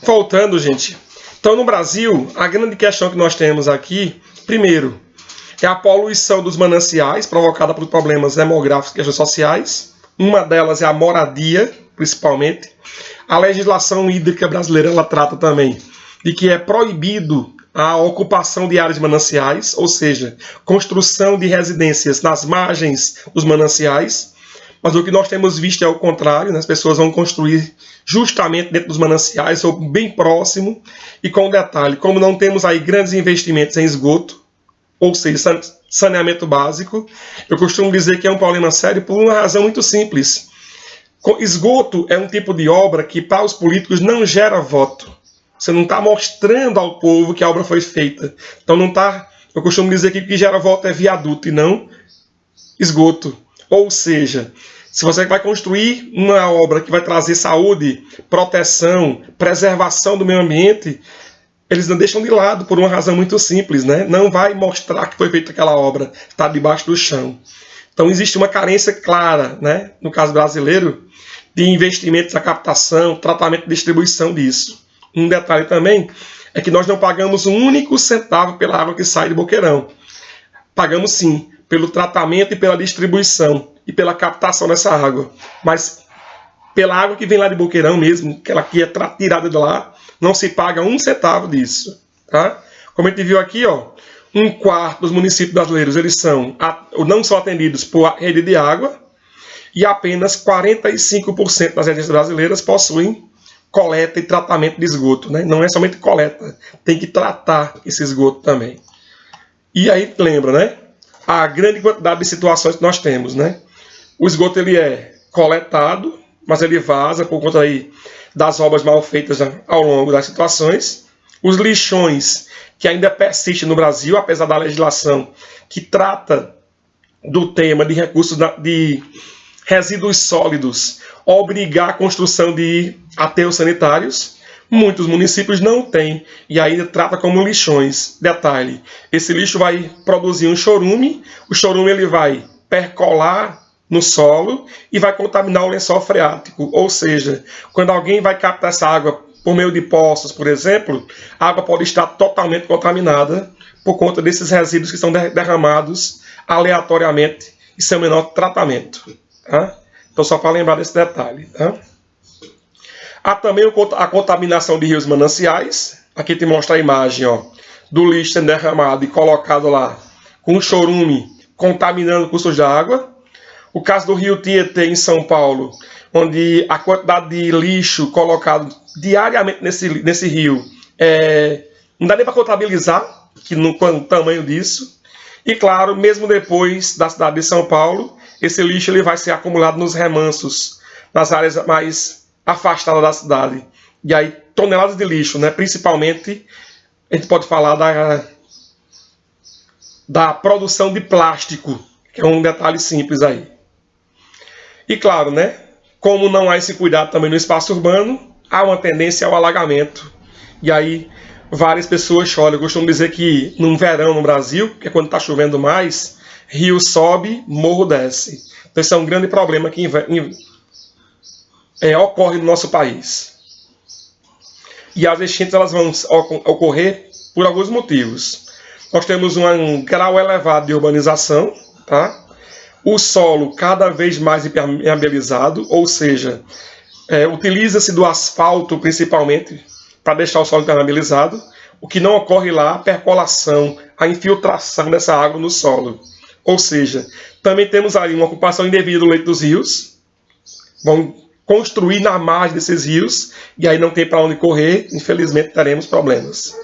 Voltando, gente. Então, no Brasil, a grande questão que nós temos aqui, primeiro, é a poluição dos mananciais, provocada por problemas demográficos e questões sociais. Uma delas é a moradia, principalmente. A legislação hídrica brasileira, ela trata também de que é proibido a ocupação de áreas de mananciais, ou seja, construção de residências nas margens dos mananciais. Mas o que nós temos visto é o contrário, né? As pessoas vão construir justamente dentro dos mananciais, ou bem próximo, e com detalhe, como não temos aí grandes investimentos em esgoto, ou seja, saneamento básico, eu costumo dizer que é um problema sério por uma razão muito simples. Esgoto é um tipo de obra que para os políticos não gera voto. Você não está mostrando ao povo que a obra foi feita. Então não está. Eu costumo dizer que o que gera voto é viaduto e não esgoto. Ou seja, se você vai construir uma obra que vai trazer saúde, proteção, preservação do meio ambiente, eles não deixam de lado por uma razão muito simples, né? Não vai mostrar que foi feita aquela obra, está debaixo do chão. Então existe uma carência clara, né, no caso brasileiro, de investimentos na captação, tratamento e distribuição disso. Um detalhe também é que nós não pagamos um único centavo pela água que sai de Boqueirão. Pagamos sim pelo tratamento e pela distribuição e pela captação dessa água. Mas pela água que vem lá de Boqueirão mesmo, aquela que é tirada de lá, não se paga um centavo disso. Tá? Como a gente viu aqui, ó, 1/4 dos municípios brasileiros eles não são atendidos por rede de água e apenas 45% das redes brasileiras possuem coleta e tratamento de esgoto. Né? Não é somente coleta, tem que tratar esse esgoto também. E aí lembra, né? A grande quantidade de situações que nós temos, né? O esgoto ele é coletado, mas ele vaza por conta aí das obras mal feitas ao longo das situações. Os lixões que ainda persistem no Brasil, apesar da legislação que trata do tema de recursos de resíduos sólidos, obrigar a construção de aterros sanitários. Muitos municípios não têm e ainda trata como lixões. Detalhe, esse lixo vai produzir um chorume, o chorume ele vai percolar no solo e vai contaminar o lençol freático. Ou seja, quando alguém vai captar essa água por meio de poços, por exemplo, a água pode estar totalmente contaminada por conta desses resíduos que são derramados aleatoriamente e sem o menor tratamento. Tá? Então, só para lembrar desse detalhe. Tá? Há também a contaminação de rios e mananciais. Aqui te mostra a imagem, ó, do lixo sendo derramado e colocado lá com um chorume contaminando cursos de água. O caso do rio Tietê, em São Paulo, onde a quantidade de lixo colocado diariamente nesse rio não dá nem para contabilizar o tamanho disso. E claro, mesmo depois da cidade de São Paulo, esse lixo ele vai ser acumulado nos remansos, nas áreas mais afastadas da cidade. E aí, toneladas de lixo, né? Principalmente, a gente pode falar da produção de plástico, que é um detalhe simples aí. E claro, né? Como não há esse cuidado também no espaço urbano, há uma tendência ao alagamento. E aí, várias pessoas choram. Eu costumo dizer que no verão no Brasil, que é quando está chovendo mais, rio sobe, morro desce. Então, isso é um grande problema que ocorre no nosso país. E as enchentes elas vão ocorrer por alguns motivos. Nós temos um grau elevado de urbanização, tá? O solo cada vez mais impermeabilizado, ou seja, utiliza-se do asfalto principalmente para deixar o solo impermeabilizado. O que não ocorre lá, a percolação, a infiltração dessa água no solo. Ou seja, também temos aí uma ocupação indevida do leito dos rios. Vão construir na margem desses rios e aí não tem para onde correr, infelizmente teremos problemas.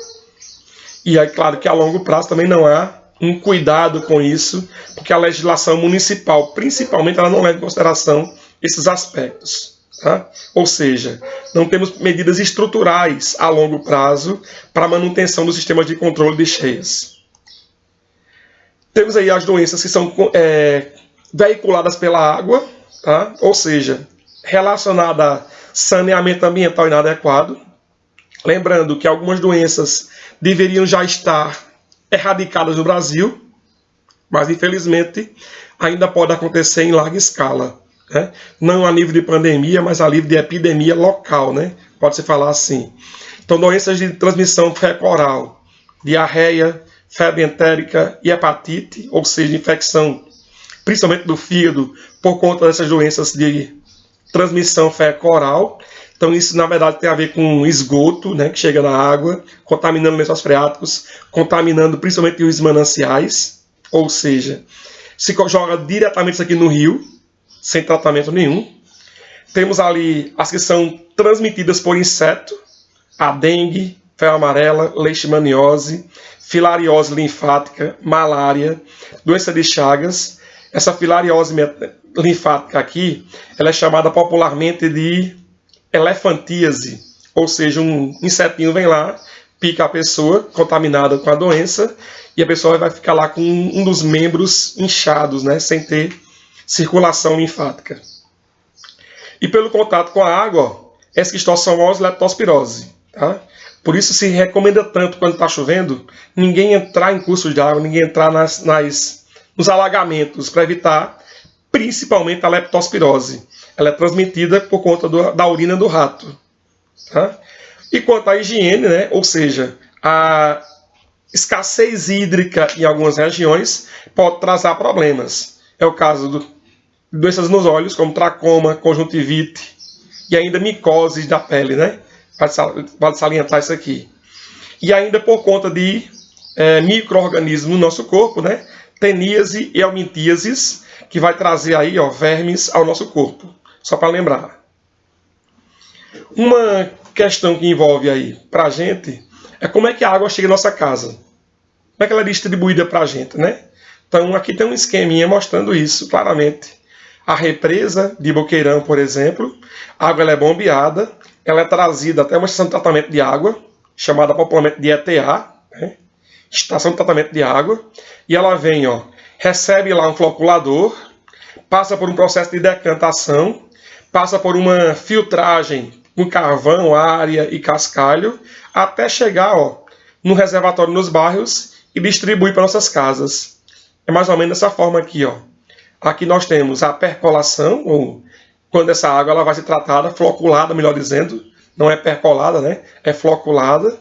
E aí, claro que a longo prazo também não há um cuidado com isso, porque a legislação municipal, principalmente, ela não leva em consideração esses aspectos. Tá? Ou seja, não temos medidas estruturais a longo prazo para a manutenção dos sistemas de controle de cheias. Temos aí as doenças que são veiculadas pela água, tá? Ou seja, relacionada a saneamento ambiental inadequado. Lembrando que algumas doenças deveriam já estar erradicadas no Brasil, mas infelizmente ainda pode acontecer em larga escala. né? Não a nível de pandemia, mas a nível de epidemia local, né? Pode-se falar assim. Então, doenças de transmissão fecal-oral, diarreia, febre entérica e hepatite, ou seja, infecção principalmente do fígado, por conta dessas doenças de transmissão fecal-oral. Então, isso, na verdade, tem a ver com esgoto, né, que chega na água, contaminando lençóis freáticos, contaminando principalmente os mananciais, ou seja, se joga diretamente isso aqui no rio, sem tratamento nenhum. Temos ali as que são transmitidas por inseto, a dengue, febre amarela, leishmaniose, filariose linfática, malária, doença de Chagas. Essa filariose linfática aqui, ela é chamada popularmente de elefantíase, ou seja, um insetinho vem lá, pica a pessoa contaminada com a doença e a pessoa vai ficar lá com um dos membros inchados, né, sem ter circulação linfática. E pelo contato com a água, esquistossomose e leptospirose. Tá? Por isso se recomenda tanto quando está chovendo, ninguém entrar em cursos de água, ninguém entrar nos alagamentos, para evitar principalmente a leptospirose. Ela é transmitida por conta da urina do rato. Tá? E quanto à higiene, né? Ou seja, a escassez hídrica em algumas regiões pode trazer problemas. É o caso de doenças nos olhos, como tracoma, conjuntivite e ainda micoses da pele, né? Vale salientar isso aqui. E ainda por conta de micro-organismos no nosso corpo, né? Teníase e helmintíases, que vai trazer aí, ó, vermes ao nosso corpo. Só para lembrar. Uma questão que envolve aí para a gente é como é que a água chega na nossa casa. Como é que ela é distribuída para a gente, né? Então aqui tem um esqueminha mostrando isso claramente. A represa de Boqueirão, por exemplo, a água ela é bombeada, ela é trazida até uma estação de tratamento de água, chamada popularmente de ETA, né? Estação de tratamento de água, e ela vem, ó, recebe lá um floculador, passa por um processo de decantação, passa por uma filtragem com carvão, área e cascalho, até chegar, ó, no reservatório nos bairros e distribuir para nossas casas. É mais ou menos dessa forma aqui, ó. Aqui nós temos a percolação, ou quando essa água ela vai ser tratada, floculada, melhor dizendo, não é percolada, né? É floculada.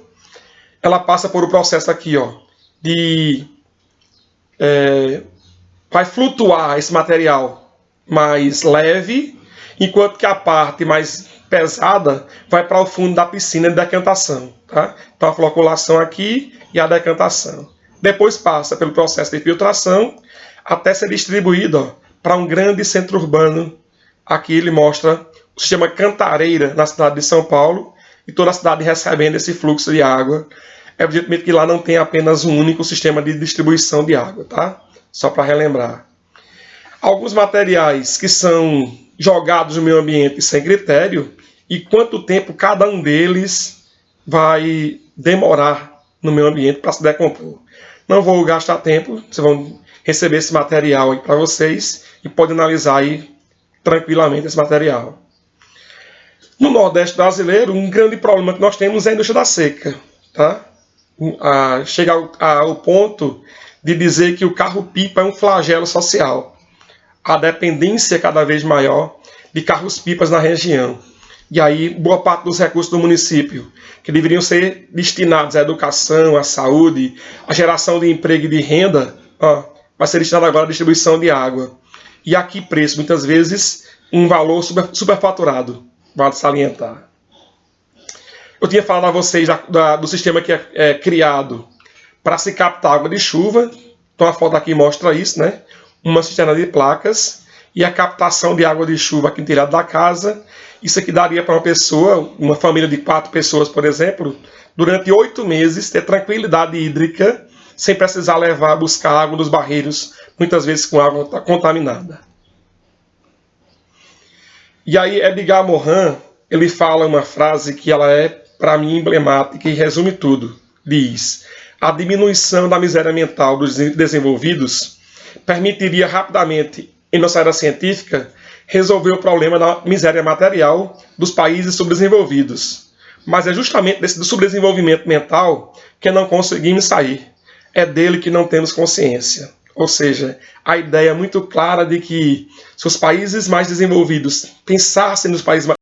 Ela passa por um processo aqui, ó, vai flutuar esse material mais leve, enquanto que a parte mais pesada vai para o fundo da piscina de decantação. Tá? Então a floculação aqui e a decantação. Depois passa pelo processo de filtração até ser distribuído para um grande centro urbano. Aqui ele mostra o sistema Cantareira na cidade de São Paulo e toda a cidade recebendo esse fluxo de água. Evidentemente que lá não tem apenas um único sistema de distribuição de água, tá? Só para relembrar. Alguns materiais que são jogados no meio ambiente sem critério e quanto tempo cada um deles vai demorar no meio ambiente para se decompor. Não vou gastar tempo, vocês vão receber esse material aí para vocês e podem analisar aí tranquilamente esse material. No Nordeste brasileiro, um grande problema que nós temos é a indústria da seca. Tá? Chega ao ponto de dizer que o carro-pipa é um flagelo social. A dependência cada vez maior de carros-pipas na região. E aí, boa parte dos recursos do município, que deveriam ser destinados à educação, à saúde, à geração de emprego e de renda, vai ser destinado agora à distribuição de água. E aqui preço, muitas vezes, um valor superfaturado, vale salientar. Eu tinha falado a vocês do sistema que é criado para se captar água de chuva. Então a foto aqui mostra isso, né? Uma cisterna de placas e a captação de água de chuva aqui no telhado da casa. Isso aqui daria para uma pessoa, uma família de 4 pessoas, por exemplo, durante 8 meses ter tranquilidade hídrica, sem precisar buscar água nos barreiros, muitas vezes com água contaminada. E aí Edgar Morin, ele fala uma frase que ela é, para mim, emblemática e resume tudo. Diz: a diminuição da miséria mental dos desenvolvidos permitiria rapidamente, em nossa era científica, resolver o problema da miséria material dos países subdesenvolvidos. Mas é justamente do subdesenvolvimento mental que não conseguimos sair. É dele que não temos consciência. Ou seja, a ideia muito clara de que se os países mais desenvolvidos pensassem nos países